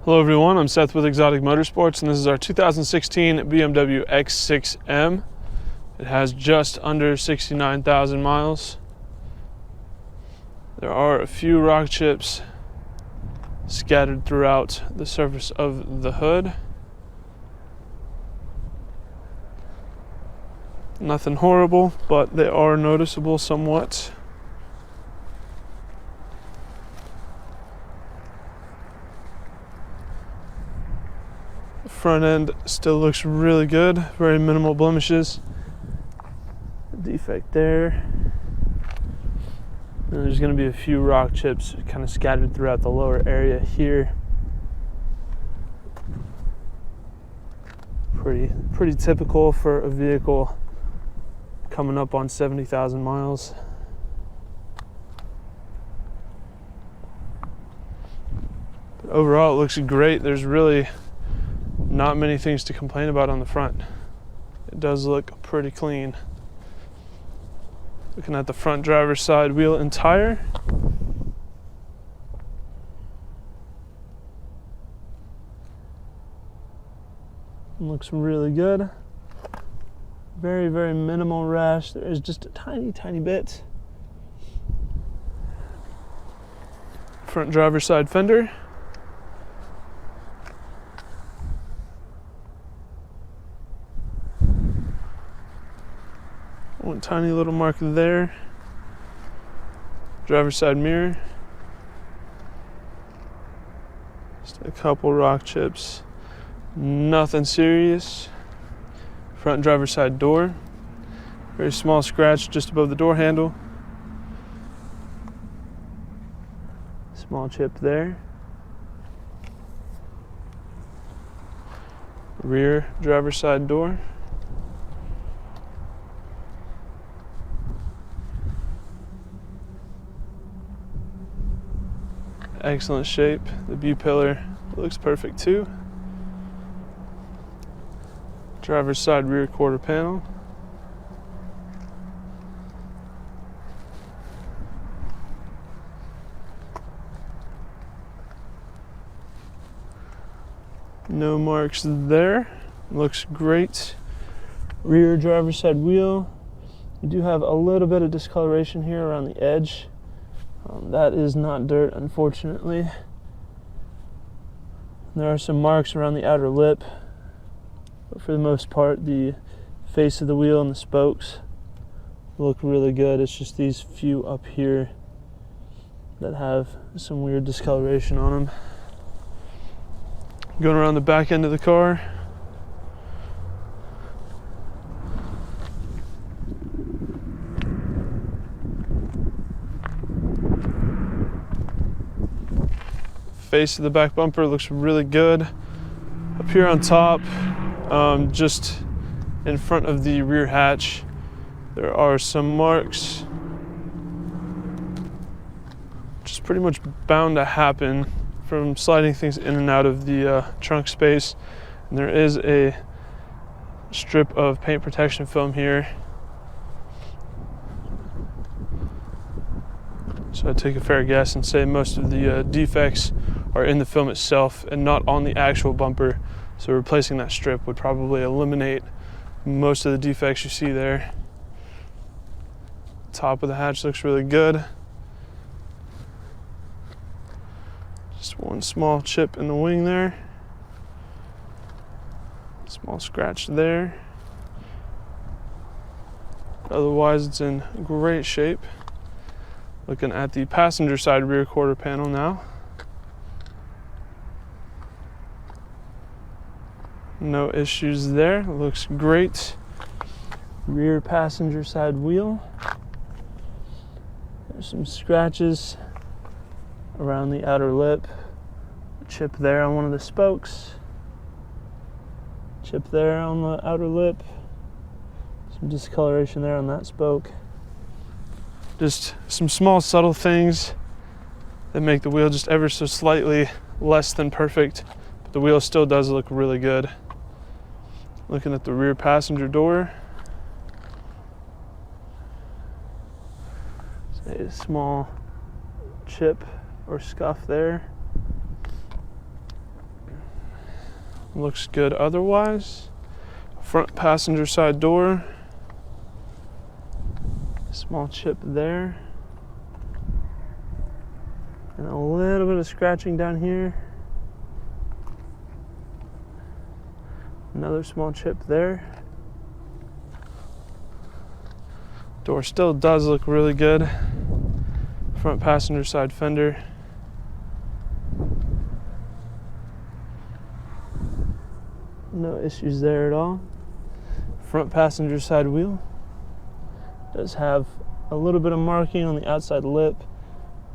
Hello everyone, I'm Seth with Exotic Motorsports, and this is our 2016 BMW X6M. It has just under 69,000 miles. There are a few rock chips scattered throughout the surface of the hood. Nothing horrible, but they are noticeable somewhat. The front end still looks really good, very minimal blemishes. Defect there. And there's going to be a few rock chips kind of scattered throughout the lower area here. Pretty typical for a vehicle coming up on 70,000 miles. But overall, it looks great. There's really not many things to complain about on the front. It does look pretty clean. Looking at the front driver's side wheel and tire. Looks really good. Very, very minimal rash. There is just a tiny bit. Front driver's side fender. One tiny little mark there. Driver's side mirror. Just a couple rock chips. Nothing serious. Front driver's side door. Very small scratch just above the door handle. Small chip there. Rear driver's side door. Excellent shape. The B-pillar looks perfect too. Driver's side rear quarter panel. No marks there. Looks great. Rear driver's side wheel. You do have a little bit of discoloration here around the edge. That is not dirt, unfortunately. There are some marks around the outer lip, but for the most part, the face of the wheel and the spokes look really good. It's just these few up here that have some weird discoloration on them. Going around the back end of the car. Face of the back bumper looks really good. Up here on top, just in front of the rear hatch, there are some marks. Just pretty much bound to happen from sliding things in and out of the trunk space. And there is a strip of paint protection film here. So I'd take a fair guess and say most of the defects are in the film itself and not on the actual bumper. So replacing that strip would probably eliminate most of the defects you see there. Top of the hatch looks really good. Just one small chip in the wing there. Small scratch there. Otherwise, it's in great shape. Looking at the passenger side rear quarter panel now. No issues there. Looks great. Rear passenger side wheel. There's some scratches around the outer lip. Chip there on one of the spokes. Chip there on the outer lip. Some discoloration there on that spoke. Just some small subtle things that make the wheel just ever so slightly less than perfect, but the wheel still does look really good. Looking at the rear passenger door, a small chip or scuff there. looks good otherwise. Front passenger side door. Small chip there. And a little bit of scratching down here. Another small chip there. Door still does look really good. Front passenger side fender. No issues there at all. Front passenger side wheel. Does have a little bit of marking on the outside lip.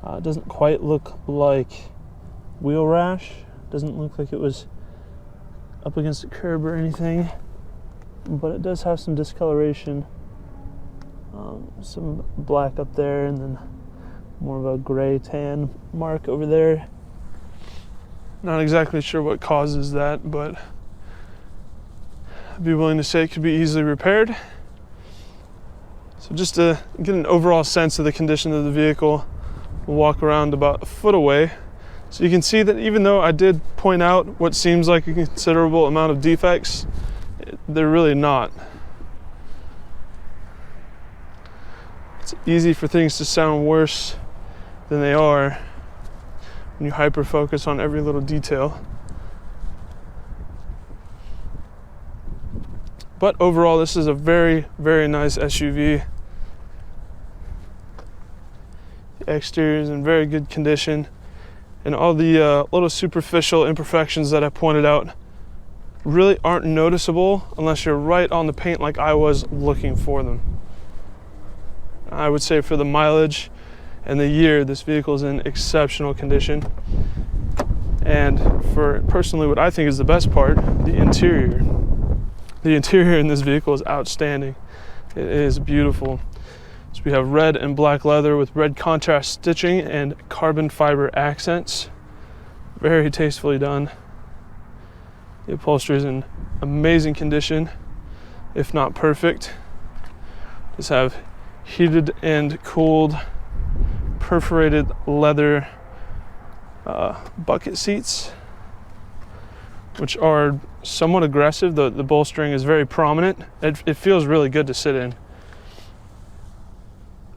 It doesn't quite look like wheel rash. Doesn't look like it was up against a curb or anything. But it does have some discoloration. Some black up there and then more of a gray tan mark over there. Not exactly sure what causes that, but I'd be willing to say it could be easily repaired. So just to get an overall sense of the condition of the vehicle, we'll walk around about a foot away. So you can see that even though I did point out what seems like a considerable amount of defects, they're really not. It's easy for things to sound worse than they are when you hyper focus on every little detail. But overall, this is a very, very nice SUV. The exterior is in very good condition, and all the little superficial imperfections that I pointed out really aren't noticeable unless you're right on the paint like I was looking for them. I would say for the mileage and the year, this vehicle is in exceptional condition. And for personally what I think is the best part, the interior. The interior in this vehicle is outstanding. It is beautiful. So we have red and black leather with red contrast stitching and carbon fiber accents. Very tastefully done. The upholstery is in amazing condition, if not perfect. Just have heated and cooled perforated leather bucket seats, which are somewhat aggressive. The bolstering is very prominent. It feels really good to sit in.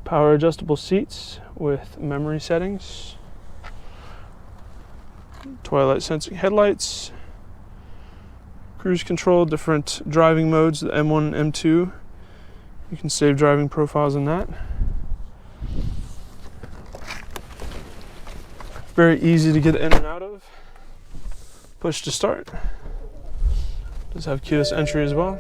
Power adjustable seats with memory settings. Twilight sensing headlights. Cruise control, different driving modes, the M1 and M2. You can save driving profiles in that. Very easy to get in and out of. Push to start. Does have keyless entry as well.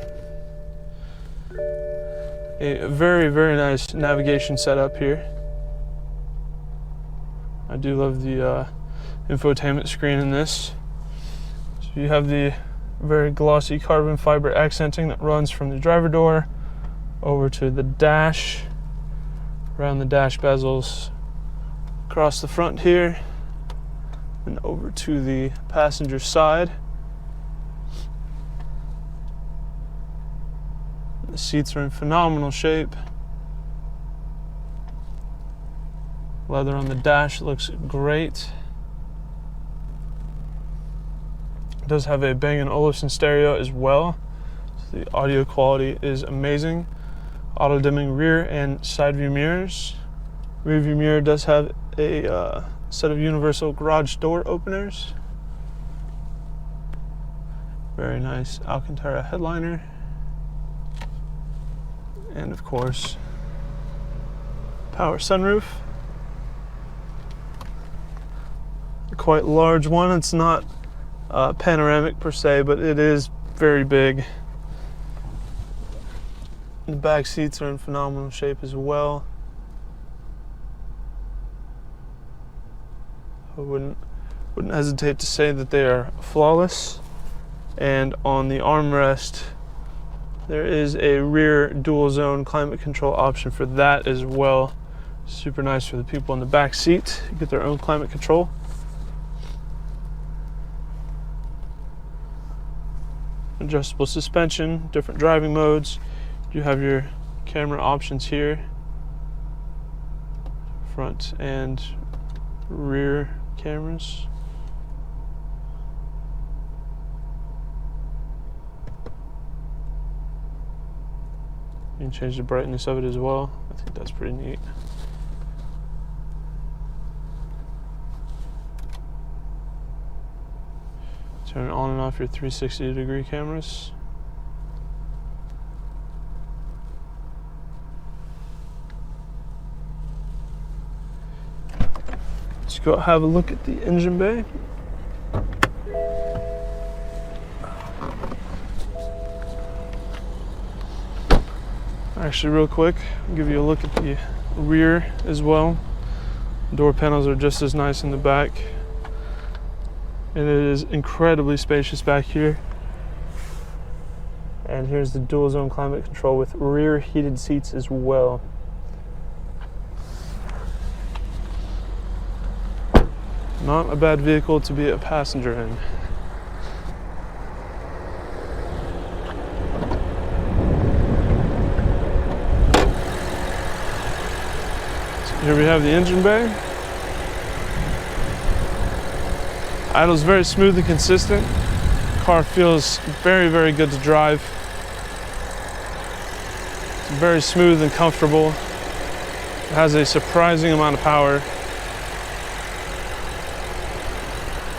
A very, very nice navigation setup here. I do love the infotainment screen in this. So you have the very glossy carbon fiber accenting that runs from the driver door over to the dash, around the dash bezels, across the front here, and over to the passenger side. The seats are in phenomenal shape. Leather on the dash looks great. It does have a Bang & Olufsen stereo as well. So the audio quality is amazing. Auto dimming rear and side view mirrors. Rear view mirror does have a set of universal garage door openers. Very nice Alcantara headliner. And of course, power sunroof. A quite large one. It's not panoramic per se, but it is very big. The back seats are in phenomenal shape as well. I wouldn't hesitate to say that they are flawless. And on the armrest, there is a rear dual zone climate control option for that as well. Super nice for the people in the back seat. You get their own climate control. Adjustable suspension, different driving modes. You have your camera options here. Front and rear cameras. can change the brightness of it as well. I think that's pretty neat. Turn on and off your 360-degree cameras. Let's go have a look at the engine bay. Actually, real quick, I'll give you a look at the rear as well. Door panels are just as nice in the back. And it is incredibly spacious back here. And here's the dual zone climate control with rear heated seats as well. Not a bad vehicle to be a passenger in. So here we have the engine bay. Idle's very smooth and consistent. Car feels very, very good to drive. It's very smooth and comfortable. It has a surprising amount of power.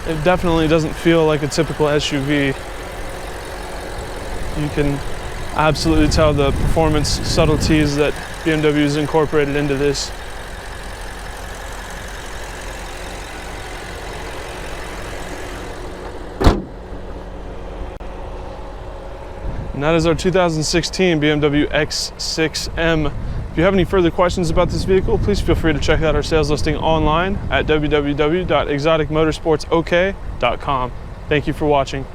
It definitely doesn't feel like a typical SUV. You can absolutely tell the performance subtleties that BMW has incorporated into this. And that is our 2016 BMW X6M. If you have any further questions about this vehicle, please feel free to check out our sales listing online at www.exoticmotorsportsok.com. Thank you for watching.